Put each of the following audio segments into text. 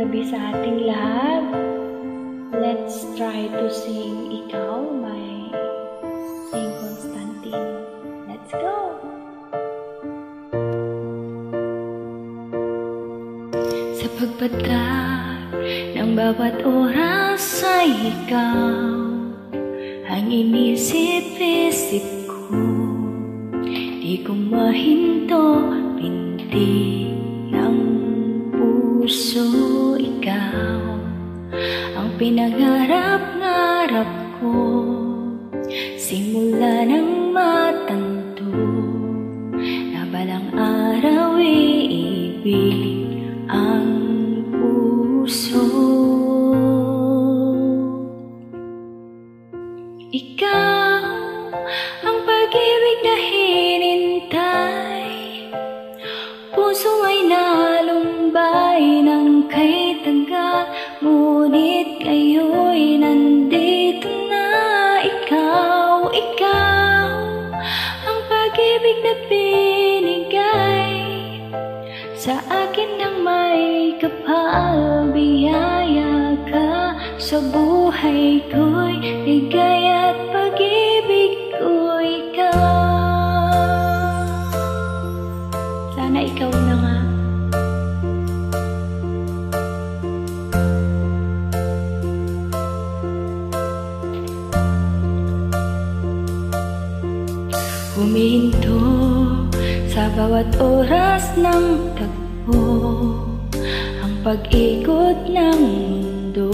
gabi sa ating lahat. Let's try to sing Ikaw by Saint Constantine. Let's go! Sa pagpatak ng bawat oras ay ikaw ang inisip-isip ko. Di ko mahinto pintig ng puso. Ikaw ang pinangarap-ngarap ko simula ng matanto na balang araw iibig ang puso. Ikaw ang pag-ibig na hinintay, puso ay nalumbay ng kay taga, ngunit ngayo'y nandito na. Ikaw, ikaw ang pag-ibig na binigay sa akin ng may kapal. Biyaya ka sa buhay ko'y ligaya at pag-ibig ko. Ikaw, sana ikaw na nga. Huminto sa bawat oras ng tagpo ang pag-ikot ng mundo.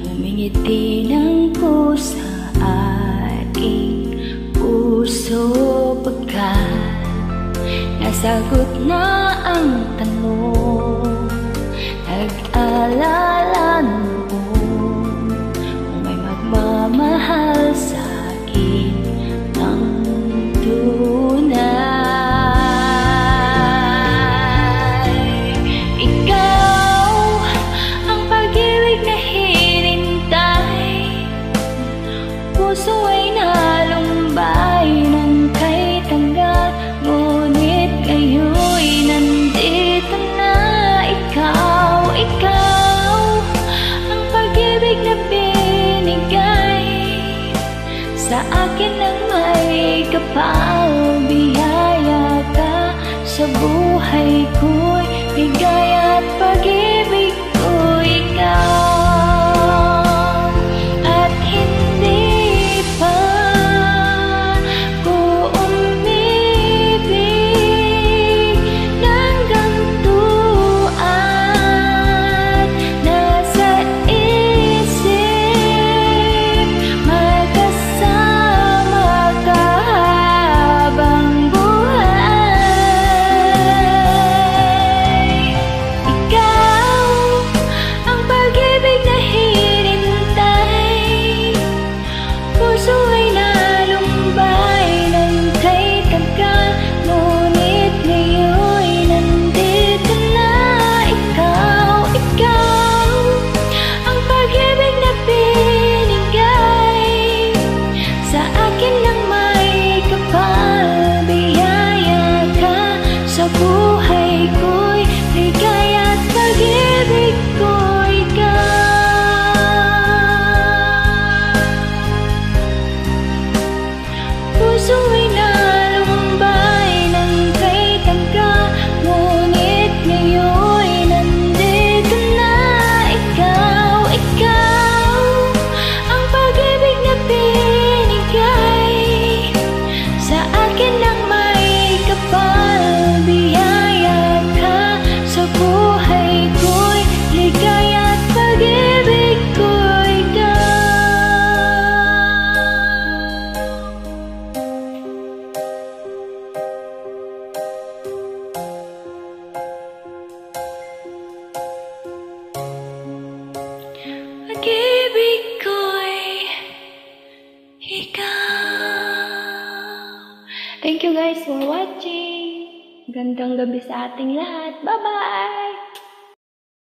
Humingiti ng pusa aking puso pagkat nasagot na ang tanong. Nag-alala noon kung may magmamahal sa akin ng tunay. Ikaw ang pag-ibig na hinintay, puso ay nalumbay ng kay tanggal, ngunit ngayo'y nandito na. Ikaw, ikaw ang pag-ibig na binigay sa akin ng may kapal. Biyaya ka sa buhay ko'y ligaya at pag-ibig ko. Ikaw at hindi pa ko umibig ng ganito at nasa isip magkasama ka habang buhay. Ikaw ang pag-ibig na hinintay, puso ay nalumbay ng kay tagal, ngunit ngayo'y nandito na. Ikaw, ikaw ang pag-ibig na binigay sa akin ng may kapal. Biyaya ka sa buhay ko'y ligaya at pag-ibig ko. Ikaw puso ay nalumbay ng kay taga, ngunit ngayo'y nandito na. Ikaw, ikaw ang pag-ibig na binigay sa akin ng may kapal. Biyaya ka sa buhay ko'y ligaya at pag-ibig ko. Pag-ibig ko'y ikaw. Thank you guys for watching. Gandang gabi sa ating lahat. Bye-bye!